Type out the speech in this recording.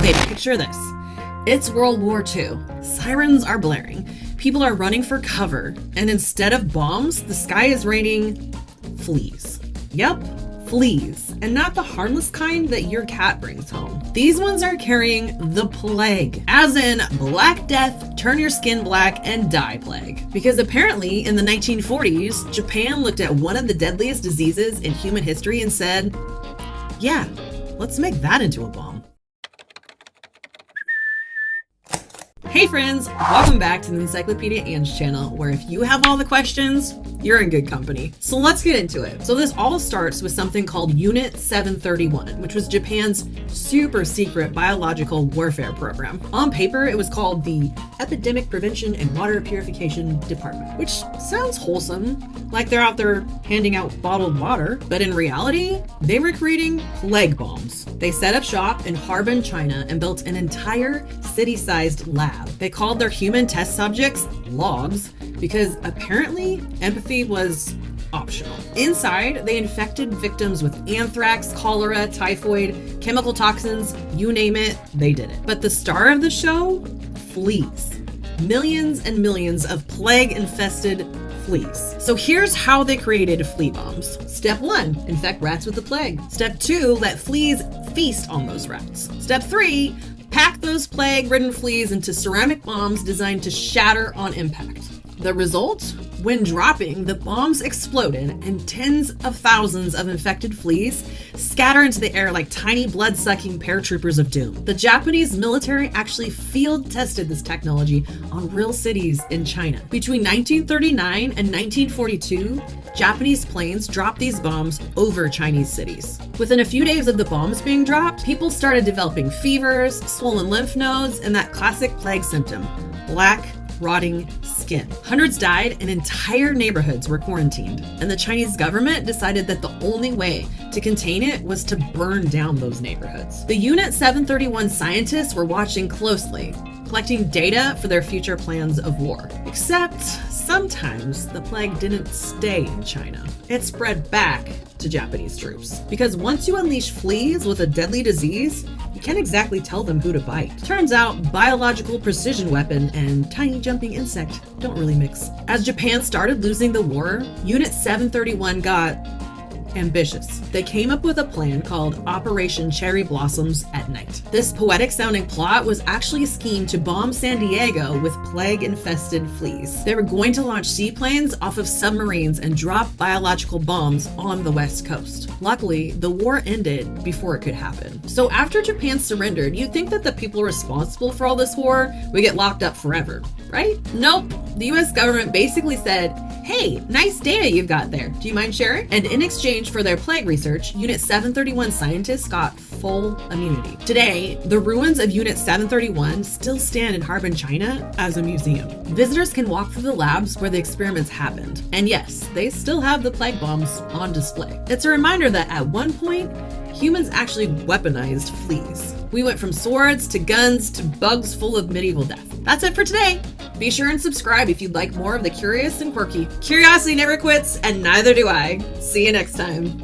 Okay, picture this. It's World War II. Sirens are blaring. People are running for cover. And instead of bombs, the sky is raining fleas. Yep, fleas. And not the harmless kind that your cat brings home. These ones are carrying the plague. As in Black Death, turn your skin black, and die plague. Because apparently in the 1940s, Japan looked at one of the deadliest diseases in human history and said, yeah, let's make that into a bomb. Hey friends, welcome back to the Encyclopedia Ange channel, where if you have all the questions, you're in good company. So let's get into it. So this all starts with something called Unit 731, which was Japan's super secret biological warfare program. On paper, it was called the Epidemic Prevention and Water Purification Department, which sounds wholesome, like they're out there handing out bottled water. But in reality, they were creating plague bombs. They set up shop in Harbin, China, and built an entire city-sized lab. They called their human test subjects logs because apparently empathy was optional. Inside, they infected victims with anthrax, cholera, typhoid, chemical toxins, you name it, they did it. But the star of the show? Fleas. Millions and millions of plague-infested fleas. So here's how they created flea bombs. Step 1, infect rats with the plague. Step 2, let fleas feast on those rats. Step 3, pack those plague-ridden fleas into ceramic bombs designed to shatter on impact. The result? When dropping, the bombs exploded and tens of thousands of infected fleas scatter into the air like tiny blood-sucking paratroopers of doom. The Japanese military actually field tested this technology on real cities in China. Between 1939 and 1942, Japanese planes dropped these bombs over Chinese cities. Within a few days of the bombs being dropped, people started developing fevers, swollen lymph nodes, and that classic plague symptom, black, rotting skin. Hundreds died and entire neighborhoods were quarantined. And the Chinese government decided that the only way to contain it was to burn down those neighborhoods. The Unit 731 scientists were watching closely, collecting data for their future plans of war. Except sometimes the plague didn't stay in China. It spread back to Japanese troops. Because once you unleash fleas with a deadly disease, you can't exactly tell them who to bite. Turns out biological precision weapon and tiny jumping insect don't really mix. As Japan started losing the war, Unit 731 got ambitious. They came up with a plan called Operation Cherry Blossoms at Night. This poetic sounding plot was actually a scheme to bomb San Diego with plague-infested fleas. They were going to launch seaplanes off of submarines and drop biological bombs on the West Coast. Luckily, the war ended before it could happen. So after Japan surrendered, you'd think that the people responsible for all this war would get locked up forever, right? Nope. The US government basically said, hey, nice data you've got there. Do you mind sharing? And in exchange for their plague research, Unit 731 scientists got full immunity. Today, the ruins of Unit 731 still stand in Harbin, China as a museum. Visitors can walk through the labs where the experiments happened. And yes, they still have the plague bombs on display. It's a reminder that at one point, humans actually weaponized fleas. We went from swords to guns to bugs full of medieval death. That's it for today. Be sure and subscribe if you'd like more of the curious and quirky. Curiosity never quits, and neither do I. See you next time.